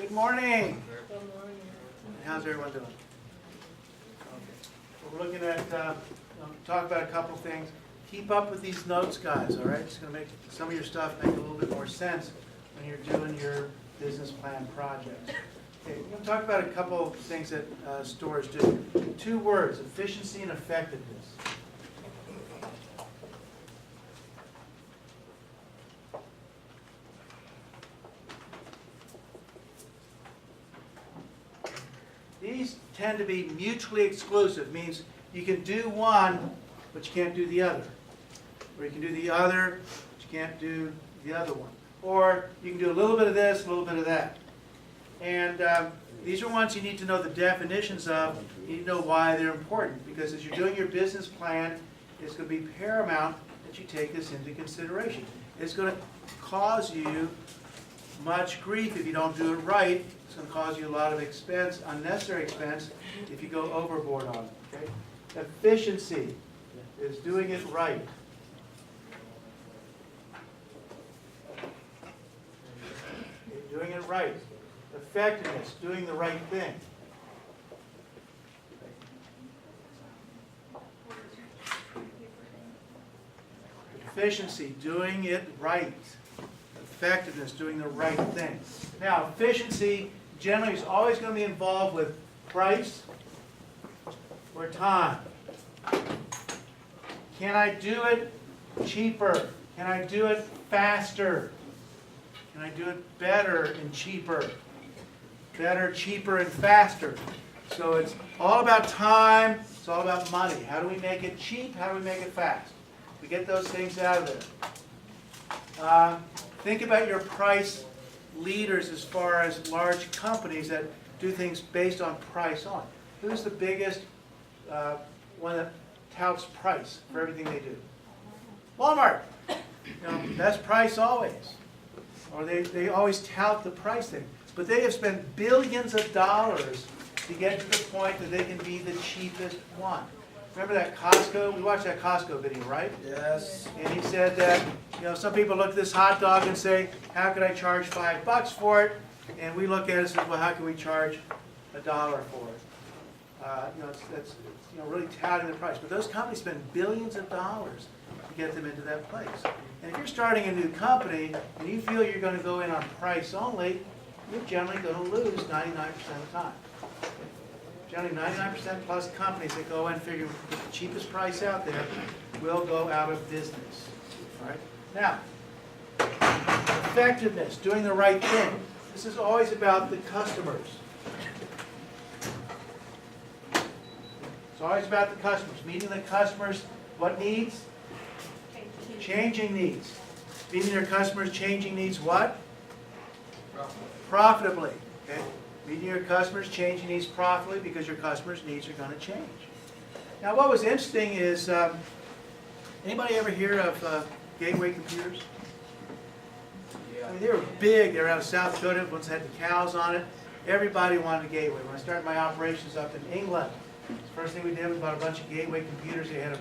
Good morning. How's everyone doing? Okay. We're looking at, talk about a couple things. Keep up with these notes, guys, all right? It's going to make some of your stuff make a little bit more sense when you're doing your business plan projects. Okay, we're going to talk about a couple of things that stores do. 2 words, efficiency and effectiveness. These tend to be mutually exclusive, means you can do one, but you can't do the other. Or you can do the other, but you can't do the other one. Or you can do a little bit of this, a little bit of that. And these are ones you need to know the definitions of. You need to know why they're important. Because as you're doing your business plan, it's going to be paramount that you take this into consideration. It's going to cause you much grief if you don't do it right. It's going to cause you a lot of expense, unnecessary expense, if you go overboard on it. Okay? Efficiency is doing it right. Doing it right. Effectiveness, doing the right thing. Efficiency, doing it right. Effectiveness, doing the right thing. Now, efficiency generally is always going to be involved with price or time. Can I do it cheaper? Can I do it faster? Can I do it better and cheaper? Better, cheaper, and faster. So it's all about time. It's all about money. How do we make it cheap? How do we make it fast? We get those things out of there. Think about your price leaders as far as large companies that do things based on price on. Who's the biggest one that touts price for everything they do? Walmart. Best price always. Or they always tout the price thing. But they have spent billions of dollars to get to the point that they can be the cheapest one. Remember that Costco? We watched that Costco video, right? Yes. And he said that, some people look at this hot dog and say, how could I charge $5 for it? And we look at it and say, well, how can we charge $1 for it? It's really touting the price. But those companies spend billions of dollars to get them into that place. And if you're starting a new company and you feel you're going to go in on price only, you're generally going to lose 99% of the time. Generally 99% plus companies that go in and figure the cheapest price out there will go out of business. All right? Now, effectiveness, doing the right thing. This is always about the customers. It's always about the customers. Meeting the customers, what needs? Changing needs. Meeting your customers' changing needs what? Profitably. Okay? Meeting your customers' changing needs profitably because your customers' needs are going to change. Now what was interesting is, anybody ever hear of Gateway computers? I mean, they were big. They were out of South Dakota. Ones had the cows on it. Everybody wanted a Gateway. When I started my operations up in England, the first thing we did was bought a bunch of Gateway computers. They had an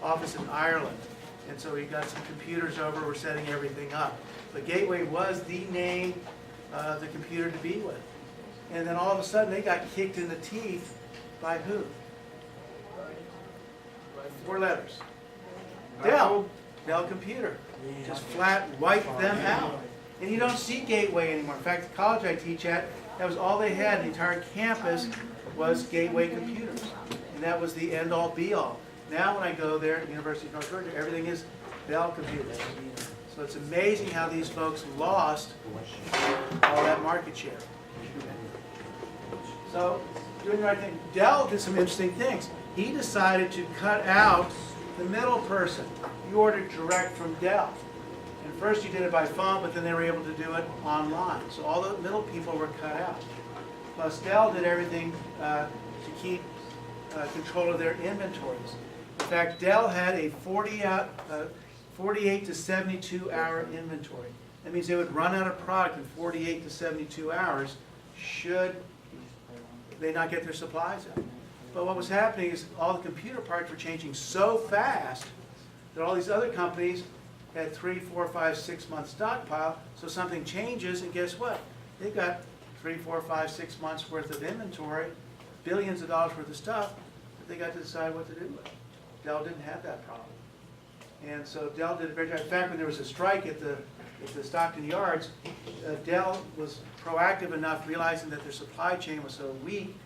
office in Ireland. And so we got some computers over. We're setting everything up. But Gateway was the name, the computer to be with. And then all of a sudden they got kicked in the teeth by who? 4 letters. Dell. Dell computer. Just flat wiped them out. And you don't see Gateway anymore. In fact, the college I teach at, that was all they had. The entire campus was Gateway computers. And that was the end-all, be-all. Now when I go there at the University of North Georgia, everything is Dell computers. So it's amazing how these folks lost all that market share. So, doing the right thing. Dell did some interesting things. He decided to cut out the middle person. You ordered direct from Dell. And first you did it by phone, but then they were able to do it online. So all the middle people were cut out. Plus Dell did everything to keep control of their inventories. In fact, Dell had a 48 to 72 hour inventory. That means they would run out of product in 48 to 72 hours should they not get their supplies out. But what was happening is all the computer parts were changing so fast that all these other companies had 3, 4, 5, 6 month stockpile. So something changes, and guess what? They've got 3, 4, 5, 6 months worth of inventory, billions of dollars worth of stuff, but they got to decide what to do with it. Dell didn't have that problem. And so Dell did a great job. In fact, when there was a strike at the Stockton yards, Dell was proactive enough, realizing that their supply chain was so weak,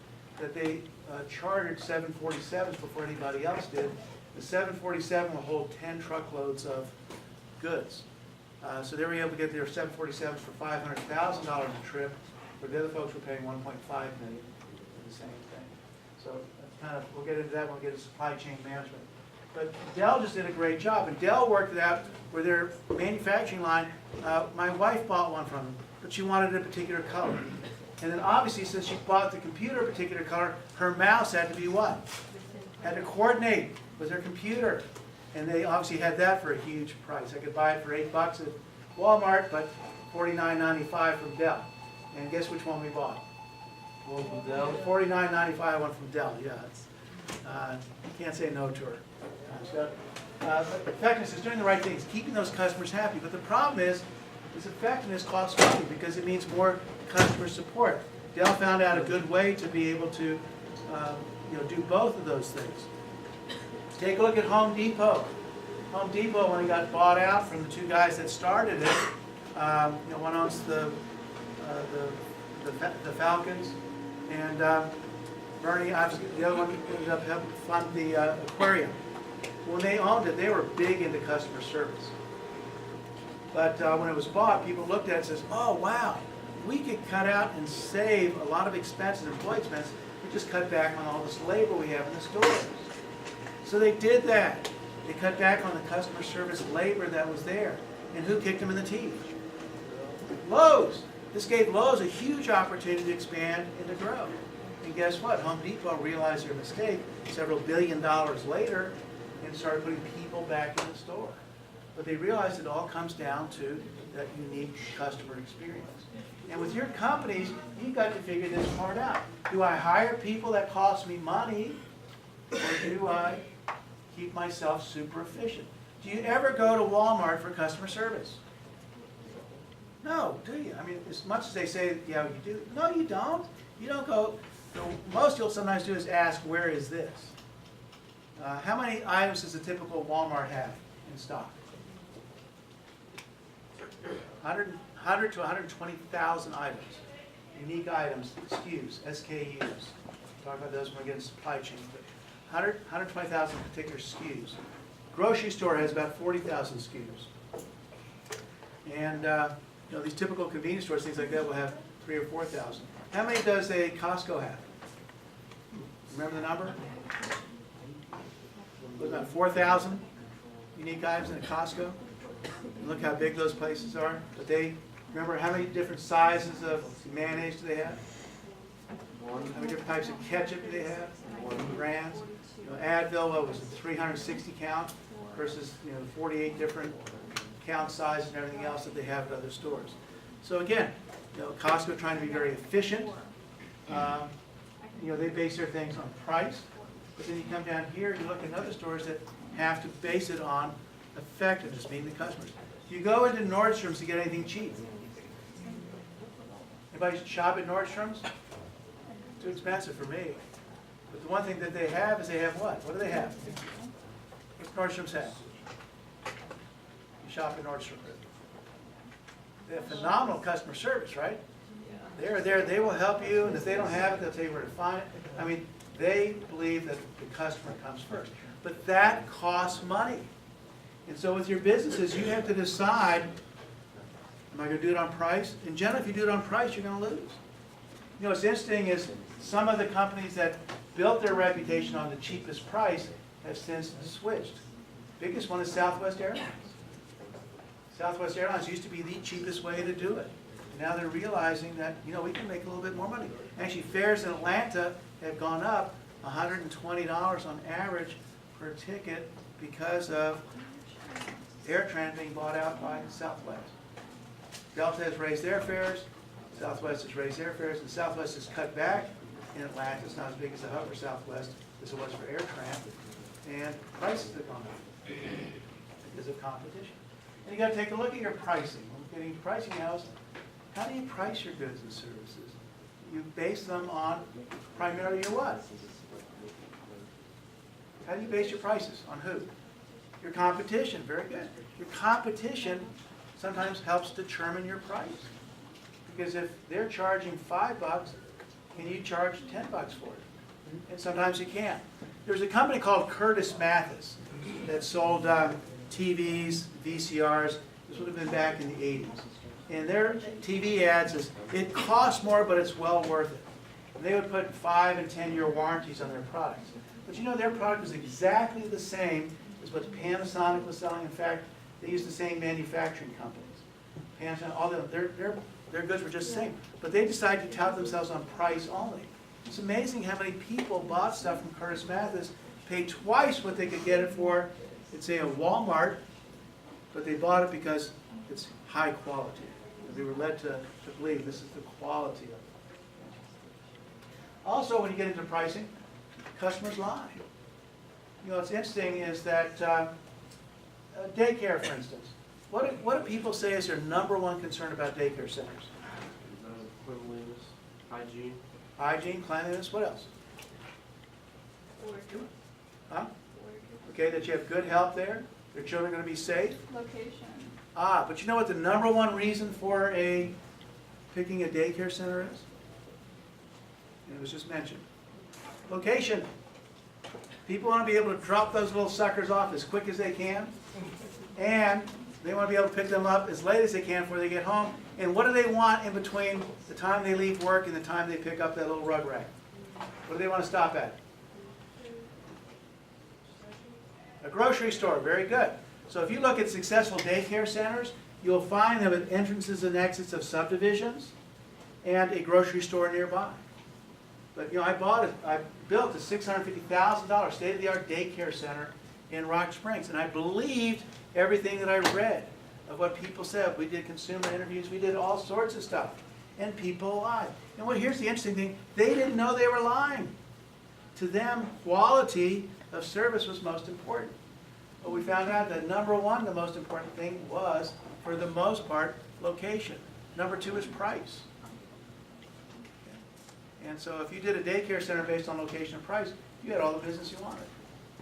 that they chartered 747s before anybody else did. The 747 will hold 10 truckloads of goods. So they were able to get their 747s for $500,000 a trip, where the other folks were paying $1.5 million for the same thing. So that's kind of, we'll get into that when we get into supply chain management. But Dell just did a great job, and Dell worked it out where their manufacturing line, my wife bought one from them, but she wanted a particular color. And then obviously, since she bought the computer a particular color, her mouse had to be what? Had to coordinate with her computer. And they obviously had that for a huge price. I could buy it for $8 at Walmart, but $49.95 from Dell. And guess which one we bought? One from Dell. $49.95 one from Dell, yeah. You can't say no to her. But effectiveness is doing the right things, keeping those customers happy. But the problem is effectiveness costs money because it means more customer support. Dell found out a good way to be able to do both of those things. Take a look at Home Depot. Home Depot, when it got bought out from the two guys that started it, one owns the Falcons, and Bernie, obviously, the other one ended up helping fund the aquarium. When they owned it, they were big into customer service. But when it was bought, people looked at it and says, oh, wow, we could cut out and save a lot of expenses, employee expense. We just cut back on all this labor we have in the stores. So they did that. They cut back on the customer service labor that was there. And who kicked them in the teeth? Lowe's. This gave Lowe's a huge opportunity to expand and to grow. And guess what? Home Depot realized their mistake several $billion later and started putting people back in the store. But they realized it all comes down to that unique customer experience. And with your companies, you've got to figure this part out. Do I hire people that cost me money, or do I keep myself super efficient? Do you ever go to Walmart for customer service? No, do you? I mean, as much as they say, yeah, you do. No, you don't. You don't go. Most you'll sometimes do is ask, where is this? How many items does a typical Walmart have in stock? 100 to 120,000 items. Unique items, SKUs, SKUs. We'll talk about those when we get into supply chain. But 120,000 particular SKUs. Grocery store has about 40,000 SKUs. And these typical convenience stores, things like that, will have 3,000 or 4,000. How many does a Costco have? Remember the number? It was about 4,000 unique items in a Costco. And look how big those places are. But they, remember how many different sizes of mayonnaise do they have? How many different types of ketchup do they have? Brands. Advil, what was it, 360 count versus 48 different count sizes and everything else that they have at other stores. So again, Costco trying to be very efficient. They base their things on price. But then you come down here, you look at other stores that have to base it on effectiveness, meaning the customers. Do you go into Nordstrom's to get anything cheap? Anybody shop at Nordstrom's? Too expensive for me. But the one thing that they have is they have what? What do they have? What's Nordstrom's have? You shop at Nordstrom. They have phenomenal customer service, right? They're there, they will help you, and if they don't have it, they'll tell you where to find it. I mean, they believe that the customer comes first. But that costs money. And so with your businesses, you have to decide, am I going to do it on price? In general, if you do it on price, you're going to lose. What's interesting is some of the companies that built their reputation on the cheapest price have since switched. The biggest one is Southwest Airlines. Southwest Airlines used to be the cheapest way to do it. And now they're realizing that, we can make a little bit more money. Actually, fares in Atlanta have gone up $120 on average per ticket because of AirTran being bought out by Southwest. Delta has raised their fares, Southwest has raised their fares, and Southwest has cut back in Atlanta. It's not as big as the hub for Southwest as it was for AirTran, and prices have gone up because of competition. And you got to take a look at your pricing. When we're getting pricing now, How do you price your goods and services? You base them on primarily your what? How do you base your prices? On who? Your competition. Very good. Your competition sometimes helps determine your price. Because if they're charging $5, can you charge $10 for it? And sometimes you can't. There's a company called Curtis Mathis that sold TVs, VCRs. This would have been back in the 80s. And their TV ads is, it costs more, but it's well worth it. And they would put 5- and 10-year warranties on their products. But you know, their product was exactly the same as what Panasonic was selling. In fact, they used the same manufacturing companies. Panasonic, all of them, their goods were just the same. But they decided to tout themselves on price only. It's amazing how many people bought stuff from Curtis Mathis, paid twice what they could get it for, at say a Walmart, but they bought it because it's high quality. They were led to believe this is the quality of it. Also, when you get into pricing, customers lie. You know, what's interesting is that daycare, for instance. What do people say is their #1 concern about daycare centers? Cleanliness, hygiene. Hygiene, cleanliness, what else? Order. Huh? Okay, that you have good health there, their children are going to be safe. Location. Ah, but you know what the #1 reason for picking a daycare center is? And it was just mentioned. Location. People want to be able to drop those little suckers off as quick as they can, and they want to be able to pick them up as late as they can before they get home. And what do they want in between the time they leave work and the time they pick up that little rug rack? What do they want to stop at? A grocery store. Very good. So if you look at successful daycare centers, you'll find them at entrances and exits of subdivisions and a grocery store nearby. But you know, I built a $650,000 state-of-the-art daycare center in Rock Springs, and I believed everything that I read of what people said. We did consumer interviews, we did all sorts of stuff, and people lied. And here's the interesting thing, they didn't know they were lying. To them, quality of service was most important. But we found out that #1, the most important thing was, for the most part, location. #2 is price. And so if you did a daycare center based on location and price, you had all the business you wanted.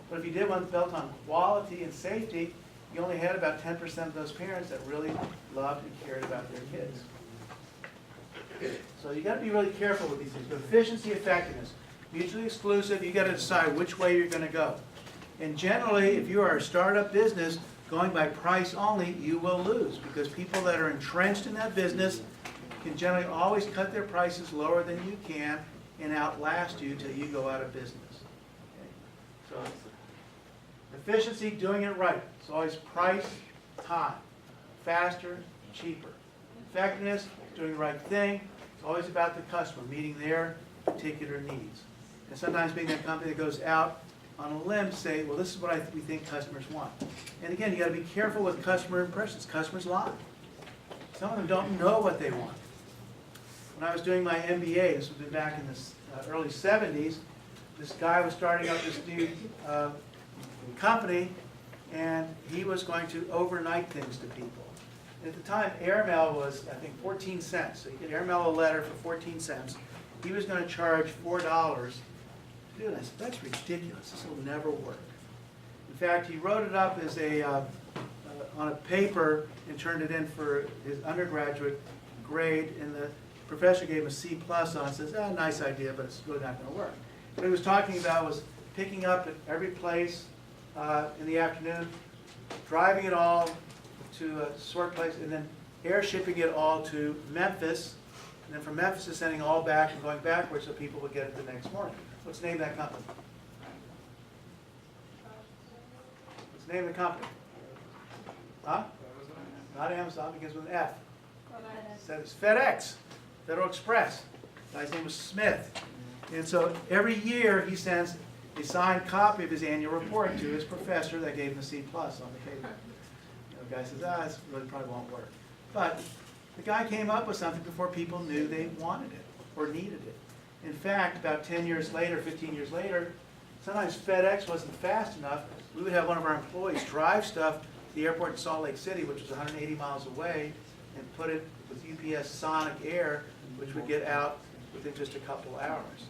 But if you did one built on quality and safety, you only had about 10% of those parents that really loved and cared about their kids. So you got to be really careful with these things. But efficiency, effectiveness, mutually exclusive. You got to decide which way you're going to go. And generally, if you are a startup business going by price only, you will lose, because people that are entrenched in that business can generally always cut their prices lower than you can and outlast you till you go out of business. Okay? So efficiency, doing it right. It's always price, time, faster, cheaper. Effectiveness, doing the right thing. It's always about the customer, meeting their particular needs. And sometimes being that company that goes out on a limb to say, well, this is what we think customers want. And again, you got to be careful with customer impressions. Customers lie. Some of them don't know what they want. When I was doing my MBA, this was back in the early 70s, this guy was starting up this new company, and he was going to overnight things to people. And at the time, airmail was, I think, 14 cents. So you could airmail a letter for 14 cents. He was going to charge $4. Dude, I said, that's ridiculous. This will never work. In fact, he wrote it up as on a paper and turned it in for his undergraduate grade, and the professor gave him a C+ on it. Says, nice idea, but it's really not going to work. What he was talking about was picking up at every place in the afternoon, driving it all to a sort place, and then air shipping it all to Memphis, and then from Memphis to sending it all back and going backwards so people would get it the next morning. What's the name of that company? What's the name of the company? Huh? Not Amazon, begins with an F. Said it's FedEx, Federal Express. The guy's name was Smith. And so every year he sends a signed copy of his annual report to his professor that gave him a C+ on the paper. The guy says, this really probably won't work. But the guy came up with something before people knew they wanted it or needed it. In fact, about 10 years later, 15 years later, sometimes FedEx wasn't fast enough. We would have one of our employees drive stuff to the airport in Salt Lake City, which was 180 miles away, and put it with UPS Sonic Air, which would get out within just a couple hours.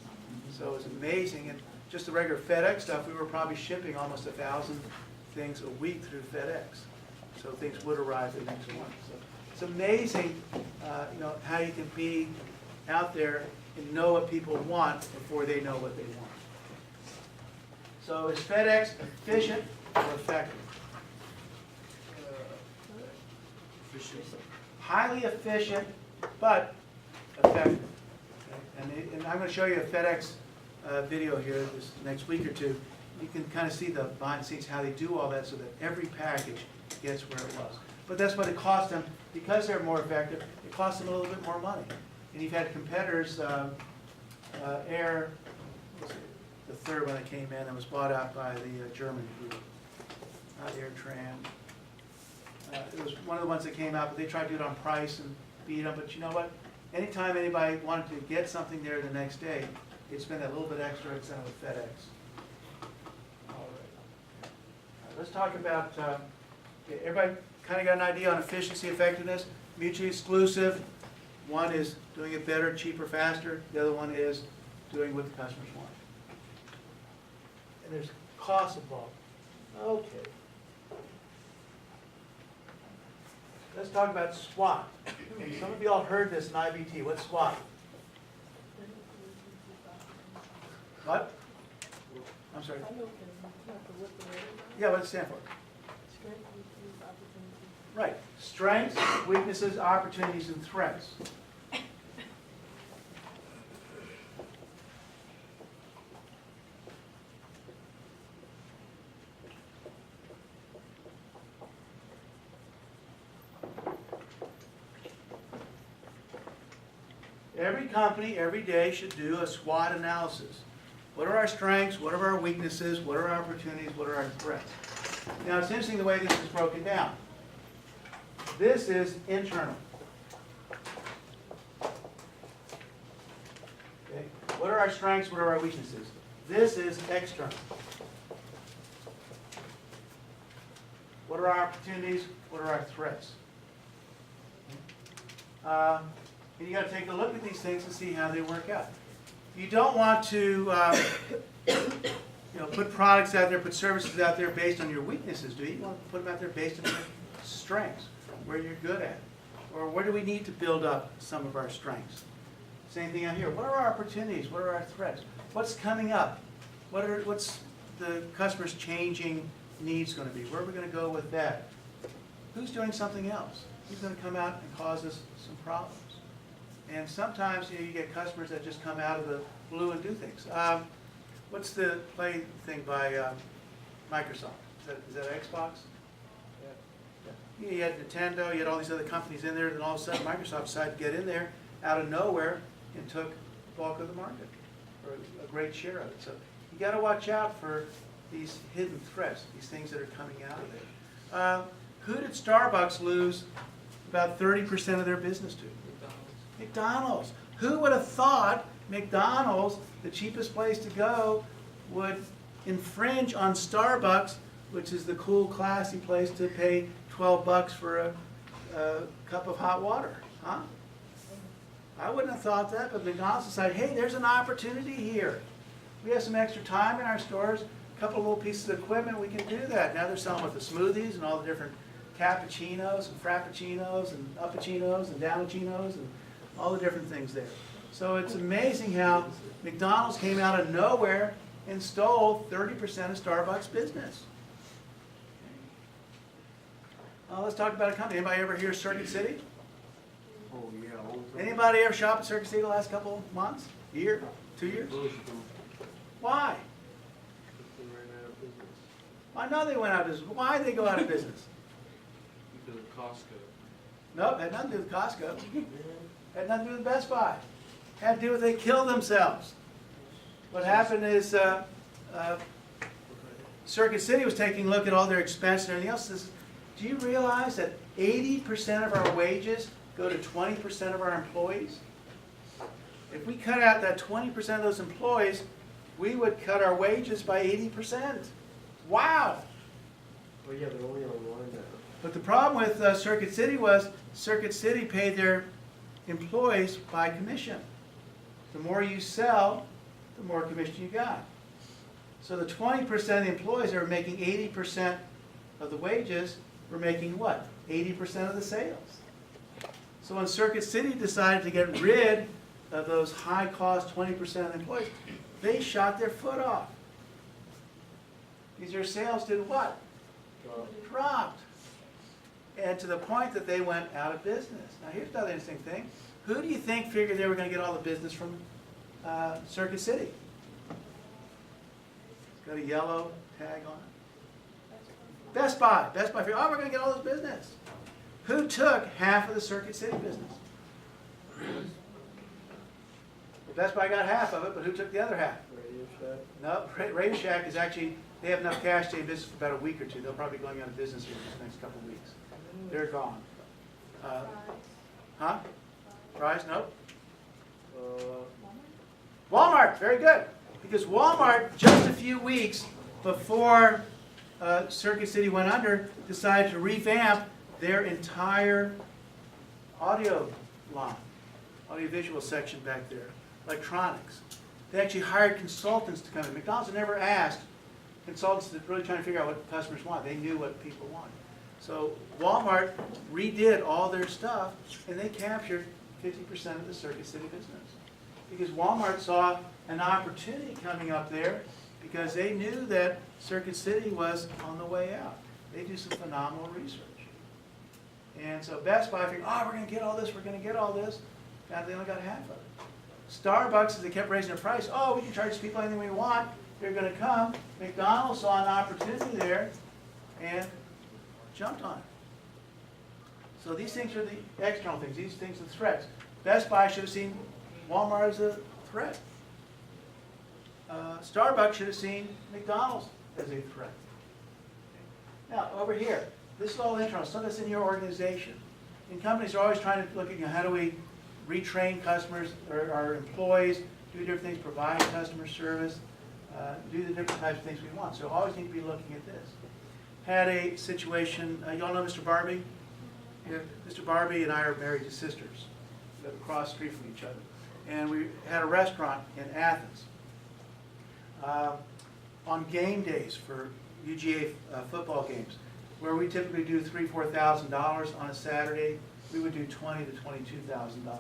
So it was amazing. And just the regular FedEx stuff, we were probably shipping almost 1,000 things a week through FedEx. So things would arrive the next morning. So it's amazing, how you can be out there and know what people want before they know what they want. So is FedEx efficient or effective? Highly efficient, but effective. Okay? And I'm going to show you a FedEx video here this next week or two. You can kind of see the behind the scenes how they do all that so that every package gets where it was. But that's what it cost them. Because they're more effective, it costs them a little bit more money. And you've had competitors, Air, the third one that came in and was bought out by the German group, not AirTran. It was one of the ones that came out, but they tried to do it on price and beat them. But you know what? Anytime anybody wanted to get something there the next day, they'd spend that little bit extra and send it with FedEx. All right. Let's talk about, everybody kind of got an idea on efficiency, effectiveness, mutually exclusive. One is doing it better, cheaper, faster. The other one is doing what the customers want. And there's costs involved. Okay. Let's talk about SWOT. And some of you all heard this in IBT. What's SWOT? What? I'm sorry. Yeah, what does it stand for? Right. Strengths, weaknesses, opportunities, and threats. Every company, every day, should do a SWOT analysis. What are our strengths? What are our weaknesses? What are our opportunities? What are our threats? Now, it's interesting the way this is broken down. This is internal. Okay. What are our strengths? What are our weaknesses? This is external. What are our opportunities? What are our threats? And you got to take a look at these things and see how they work out. You don't want to put products out there, put services out there based on your weaknesses, do you? You want to put them out there based on your strengths, where you're good at. Or where do we need to build up some of our strengths? Same thing out here. What are our opportunities? What are our threats? What's coming up? What's the customer's changing needs going to be? Where are we going to go with that? Who's doing something else? Who's going to come out and cause us some problems? And sometimes you get customers that just come out of the blue and do things. What's the play thing by Microsoft? Is that Xbox? Yeah. You had Nintendo, you had all these other companies in there, and all of a sudden Microsoft decided to get in there out of nowhere and took the bulk of the market, or a great share of it. So you got to watch out for these hidden threats, these things that are coming out of there. Who did Starbucks lose about 30% of their business to? McDonald's. Who would have thought McDonald's, the cheapest place to go, would infringe on Starbucks, which is the cool, classy place to pay $12 for a cup of hot water? Huh? I wouldn't have thought that, but McDonald's decided, hey, there's an opportunity here. We have some extra time in our stores, a couple of little pieces of equipment, we can do that. Now they're selling with the smoothies and all the different cappuccinos and frappuccinos and uppuccinos and downuccinos and all the different things there. So it's amazing how McDonald's came out of nowhere and stole 30% of Starbucks business. Let's talk about a company. Anybody ever hear of Circuit City? Oh, yeah. Anybody ever shop at Circuit City the last couple of months? Year? 2 years? Why? They ran out of business. I know they went out of business. Why did they go out of business? Because of Costco. Nope, had nothing to do with Costco. Had nothing to do with Best Buy. Had to do with they killed themselves. What happened is Circuit City was taking a look at all their expenses and everything else. Says, do you realize that 80% of our wages go to 20% of our employees? If we cut out that 20% of those employees, we would cut our wages by 80%. Wow! Well, yeah, they're only on one now. But the problem with Circuit City was Circuit City paid their employees by commission. The more you sell, the more commission you got. So the 20% of the employees that are making 80% of the wages were making what? 80% of the sales. So when Circuit City decided to get rid of those high-cost 20% of the employees, they shot their foot off. Because their sales did what? Dropped. And to the point that they went out of business. Now here's another interesting thing. Who do you think figured they were going to get all the business from Circuit City? It's got a yellow tag on it. Best Buy. Best Buy figured, oh, we're going to get all this business. Who took half of the Circuit City business? Well, Best Buy got half of it, but who took the other half? Radio Shack. No, Radio Shack is actually, they have enough cash to stay in business for about a week or two. They'll probably be going out of business in the next couple of weeks. They're gone. Huh? Fry's? Nope. Walmart, very good. Because Walmart, just a few weeks before Circuit City went under, decided to revamp their entire audio line, audiovisual section back there, electronics. They actually hired consultants to come in. McDonald's had never asked consultants that really trying to figure out what customers want. They knew what people wanted. So Walmart redid all their stuff, and they captured 50% of the Circuit City business. Because Walmart saw an opportunity coming up there because they knew that Circuit City was on the way out. They do some phenomenal research. And so Best Buy figured, oh, we're going to get all this, we're going to get all this. And they only got half of it. Starbucks, as they kept raising their price, oh, we can charge people anything we want. They're going to come. McDonald's saw an opportunity there and jumped on it. So these things are the external things. These things are the threats. Best Buy should have seen Walmart as a threat. Starbucks should have seen McDonald's as a threat. Now, over here, this is all internal. Some of this in your organization. And companies are always trying to look at, how do we retrain customers or our employees, do different things, provide customer service, do the different types of things we want. So always need to be looking at this. Had a situation, you all know Mr. Barbie? Yeah, Mr. Barbie and I are married to sisters. We live across the street from each other. And we had a restaurant in Athens. On game days for UGA football games, where we typically do $3,000–4,000 on a Saturday, we would do $20,000 to $22,000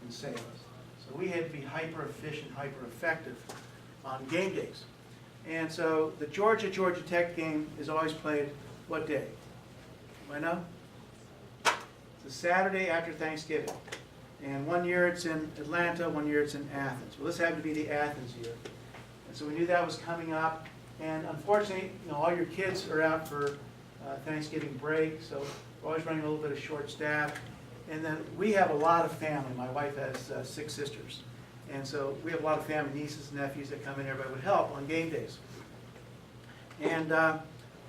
in sales. So we had to be hyper efficient, hyper effective on game days. And so the Georgia Tech game is always played what day? Do I know? It's a Saturday after Thanksgiving. And one year it's in Atlanta, one year it's in Athens. Well, this happened to be the Athens year. And so we knew that was coming up. And unfortunately, all your kids are out for Thanksgiving break, so we're always running a little bit of short staff. And then we have a lot of family. My wife has 6 sisters. And so we have a lot of family, nieces and nephews that come in. Everybody would help on game days. And,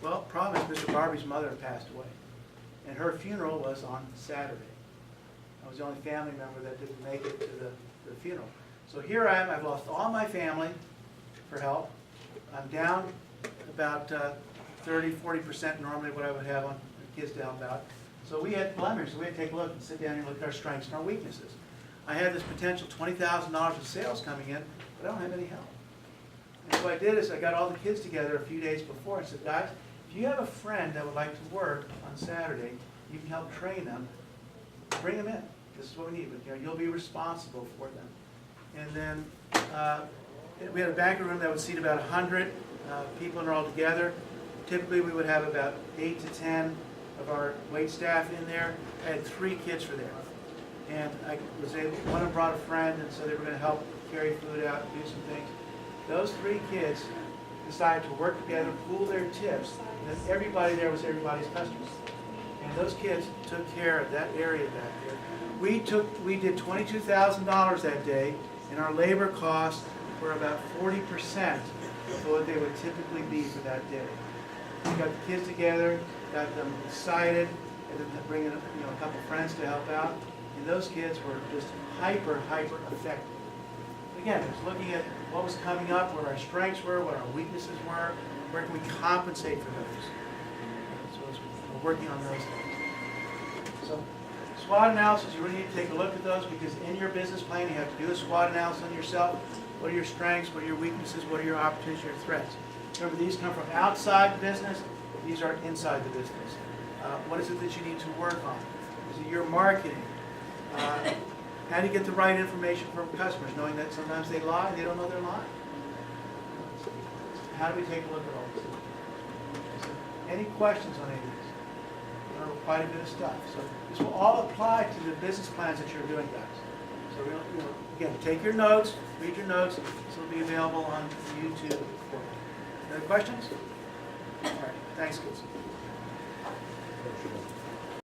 well, problem is Mr. Barbie's mother passed away. And her funeral was on Saturday. I was the only family member that didn't make it to the funeral. So here I am. I've lost all my family for help. I'm down about 30–40% normally what I would have on the kids to help out. So we had blemish. So we had to take a look and sit down and look at our strengths and our weaknesses. I had this potential $20,000 of sales coming in, but I don't have any help. And so what I did is I got all the kids together a few days before and said, guys, if you have a friend that would like to work on Saturday, you can help train them, bring them in. This is what we need, but you'll be responsible for them. And then we had a banquet room that would seat about 100 people and all together. Typically we would have about 8 to 10 of our wait staff in there. I had 3 kids for there. And I was able, one of them brought a friend, and so they were going to help carry food out and do some things. Those 3 kids decided to work together, pool their tips, and then everybody there was everybody's customers. And those kids took care of that area back there. We did $22,000 that day, and our labor costs were about 40% of what they would typically be for that day. We got the kids together, got them excited, and then bringing a couple friends to help out. And those kids were just hyper effective. Again, it was looking at what was coming up, what our strengths were, what our weaknesses were, where can we compensate for those. So we're working on those things. So SWOT analysis, you really need to take a look at those because in your business plan, you have to do a SWOT analysis on yourself. What are your strengths? What are your weaknesses? What are your opportunities, your threats? Remember, these come from outside the business. These are inside the business. What is it that you need to work on? Is it your marketing? How do you get the right information from customers, knowing that sometimes they lie and they don't know they're lying? How do we take a look at all this? Any questions on any of these? There are quite a bit of stuff. So this will all apply to the business plans that you're doing, guys. So again, take your notes, read your notes. This will be available on YouTube. Any other questions? All right. Thanks, kids.